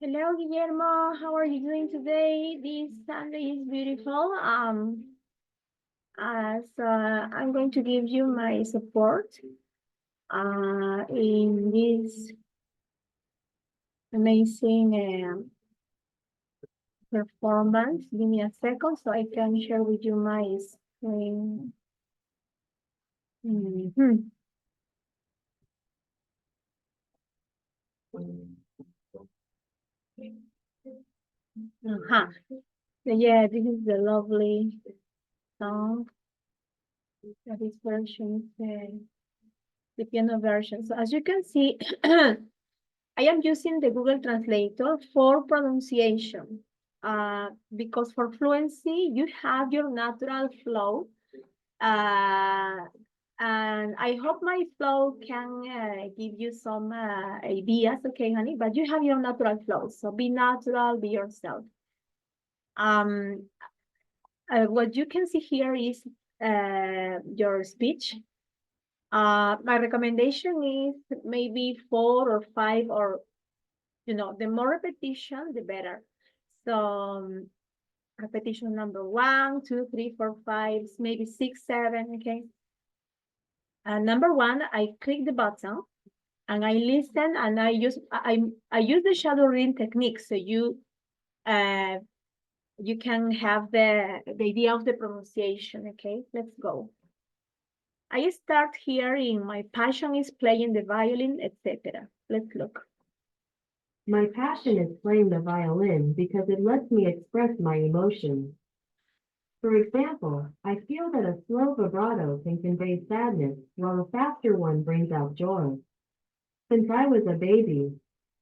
Hello, Guillermo. How are you doing today? This Sunday is beautiful. So I'm going to give you my support in this amazing performance. Give me a second so I can share with you my screen. Mhm. Uh-huh. So yeah, this is the lovely song. This version, the piano version. So as you can see, I am using the Google Translator for pronunciation because for fluency, you have your natural flow. Uh, and I hope my flow can give you some ideas, okay, honey? But you have your natural flow, so be natural, be yourself. Um, what you can see here is your speech. My recommendation is maybe 4 or 5 or the more repetition, the better. So repetition number 1, 2, 3, 4, 5, maybe 6, 7, okay? Number 1, I click the button and I listen and I use the shadow reading technique so you can have the idea of the pronunciation, okay? Let's go. I start here in my passion is playing the violin, etc. Let's look. My passion is playing the violin because it lets me express my emotions. For example, I feel that a slow vibrato can convey sadness, while a faster one brings out joy. Since I was a baby,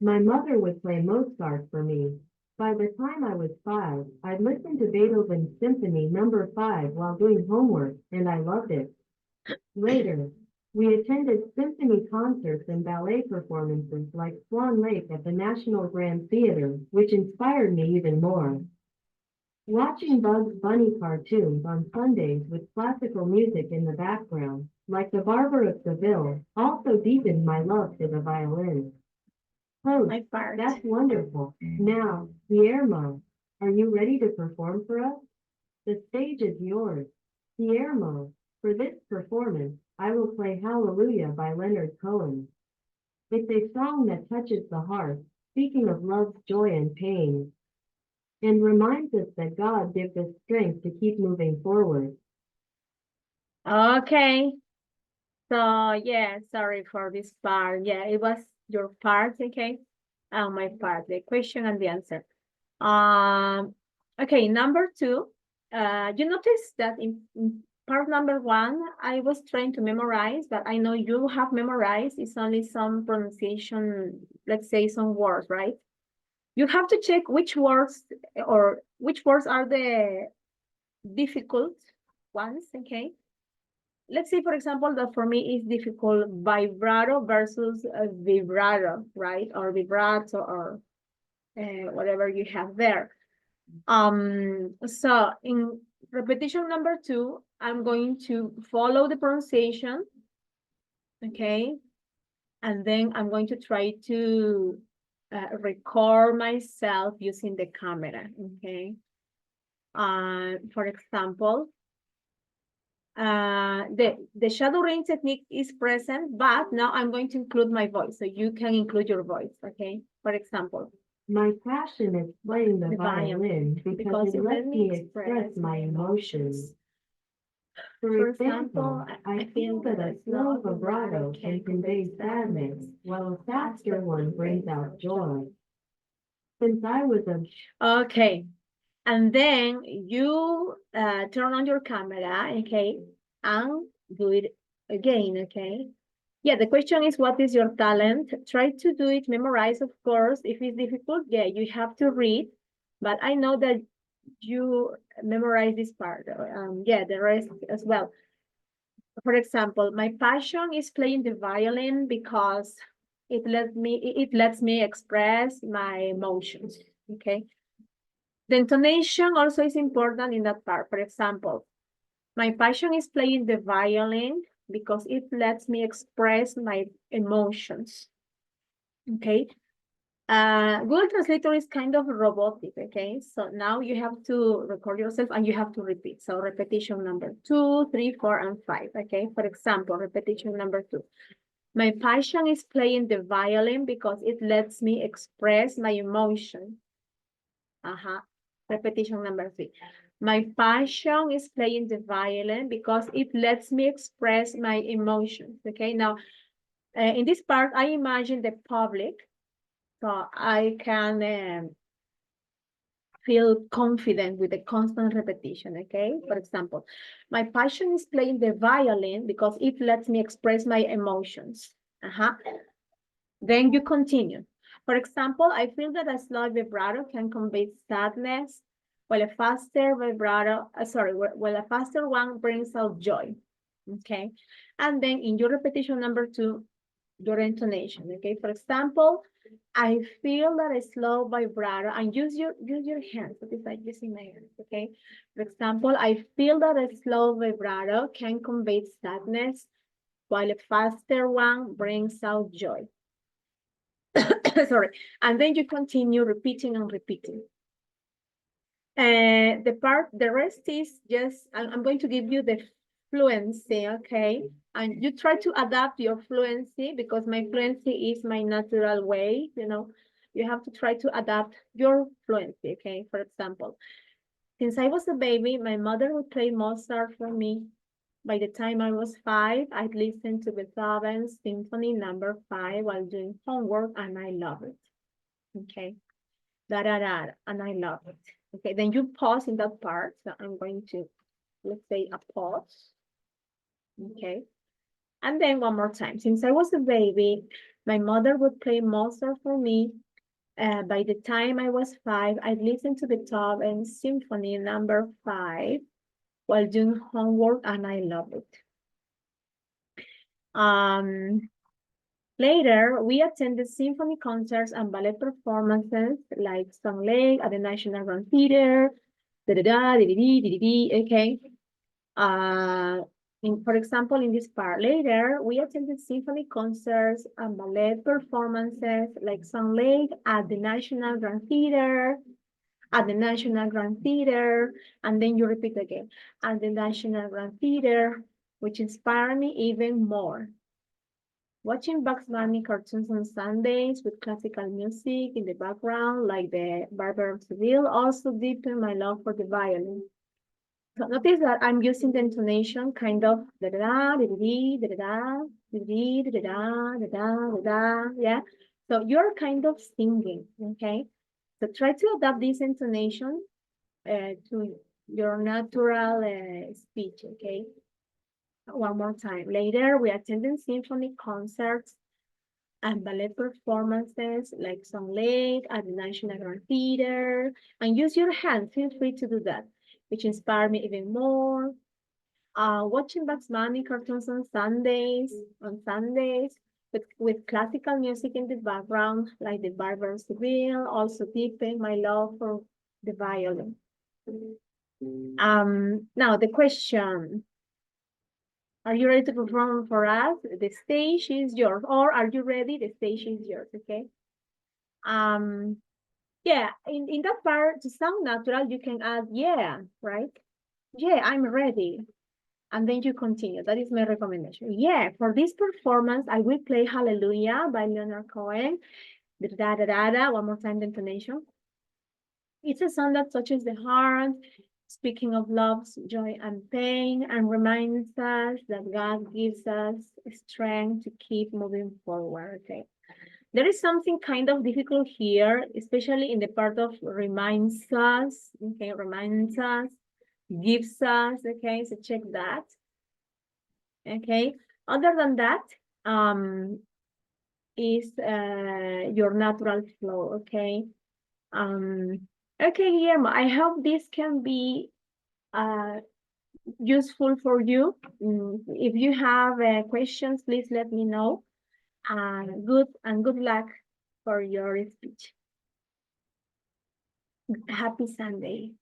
my mother would play Mozart for me. By the time I was 5, I'd listen to Beethoven's Symphony Number 5 while doing homework, and I loved it. Later, we attended symphony concerts and ballet performances like Swan Lake at the National Grand Theater, which inspired me even more. Watching Bugs Bunny cartoons on Sundays with classical music in the background, like The Barber of Seville, also deepened my love for the violin. Oh, My part. that's wonderful. Now, Guillermo, are you ready to perform for us? The stage is yours. Guillermo, for this performance, I will play Hallelujah by Leonard Cohen. It's a song that touches the heart, speaking of love's joy and pain, and reminds us that God gives us strength to keep moving forward. Okay. So yeah, sorry for this part. Yeah, it was your part, okay? My part, the question and the answer. Okay, number 2. You notice that in part number 1, I was trying to memorize, but I know you have memorized. It's only some pronunciation, let's say some words, right? You have to check which words are the difficult ones, okay? Let's say, for example, that for me is difficult vibrato versus vibrato, right? Or vibrato or whatever you have there. So in repetition number 2, I'm going to follow the pronunciation, okay? And then I'm going to try to record myself using the camera, okay? For example, the shadow ring technique is present, but now I'm going to include my voice, so you can include your voice, okay? For example, My passion is playing the the violin because it lets me express my emotions. For example, I feel that a slow vibrato can convey sadness, while a faster one brings out joy. Since I was a okay, and then you turn on your camera, okay, and do it again, okay? Yeah, the question is, what is your talent? Try to do it, memorize, of course. If it's difficult, yeah, you have to read, but I know that you memorize this part. Yeah, the rest as well. For example, my passion is playing the violin because it lets me express my emotions, okay? The intonation also is important in that part. For example, my passion is playing the violin because it lets me express my emotions. Okay. Google Translator is kind of robotic, okay? So now you have to record yourself and you have to repeat. So repetition number 2, 3, 4, and 5, okay? For example, repetition number 2. My passion is playing the violin because it lets me express my emotion. Repetition number 3. My passion is playing the violin because it lets me express my emotions, okay? Now, in this part, I imagine the public, so I can feel confident with the constant repetition, okay? For example, my passion is playing the violin because it lets me express my emotions. Then you continue. For example, I feel that a slow vibrato can convey sadness, while a faster vibrato, while a faster one brings out joy, okay? And then in your repetition number 2, your intonation, okay? For example, I feel that a slow vibrato, and use your hands, because I'm using my hands, okay? For example, I feel that a slow vibrato can convey sadness, while a faster one brings out joy. Sorry, and then you continue repeating and repeating. The rest is just, I'm going to give you the fluency, okay? And you try to adapt your fluency because my fluency is my natural way, you know. You have to try to adapt your fluency, okay? For example, since I was a baby, my mother would play Mozart for me. By the time I was 5, I'd listen to Beethoven's Symphony Number 5 while doing homework, and I love it, okay? And I love it. Okay, then you pause in that part. So I'm going to, let's say, a pause. Okay, and then one more time. Since I was a baby, my mother would play Mozart for me. By the time I was 5, I'd listen to Beethoven's Symphony Number 5 while doing homework, and I love it. Later, we attended symphony concerts and ballet performances like Song Lake at the National Grand Theater, okay. For example, in this part, later, we attended symphony concerts and ballet performances like Song Lake at the National Grand Theater, and then you repeat again, at the National Grand Theater, which inspired me even more. Watching Bugs Bunny cartoons on Sundays with classical music in the background, like the Barber of Seville, also deepened my love for the violin. So notice that I'm using the intonation kind of da da da da da da da da da da da, yeah. So you're kind of singing, okay? So try to adapt this intonation to your natural speech, okay? One more time. Later, we attended symphony concerts and ballet performances like Song Lake at the National Grand Theater. And use your hand, feel free to do that, which inspired me even more. Watching Bugs Bunny cartoons on Sundays, with classical music in the background, like the Barber of Seville, also deepened my love for the violin. Now the question, are you ready to perform for us? The stage is yours. Or are you ready? The stage is yours, okay? Yeah, in that part, to sound natural, you can add, yeah, right? Yeah, I'm ready. And then you continue. That is my recommendation. Yeah, for this performance, I will play Hallelujah by Leonard Cohen. Da da da da. One more time, the intonation. It's a song that touches the heart, speaking of love, joy, and pain, and reminds us that God gives us strength to keep moving forward. Okay. There is something kind of difficult here, especially in the part of reminds us, okay, reminds us, gives us, okay, so check that, okay. Other than that, is your natural flow, okay. Okay, Guillermo, I hope this can be useful for you. If you have questions, please let me know. Good luck for your speech. Happy Sunday.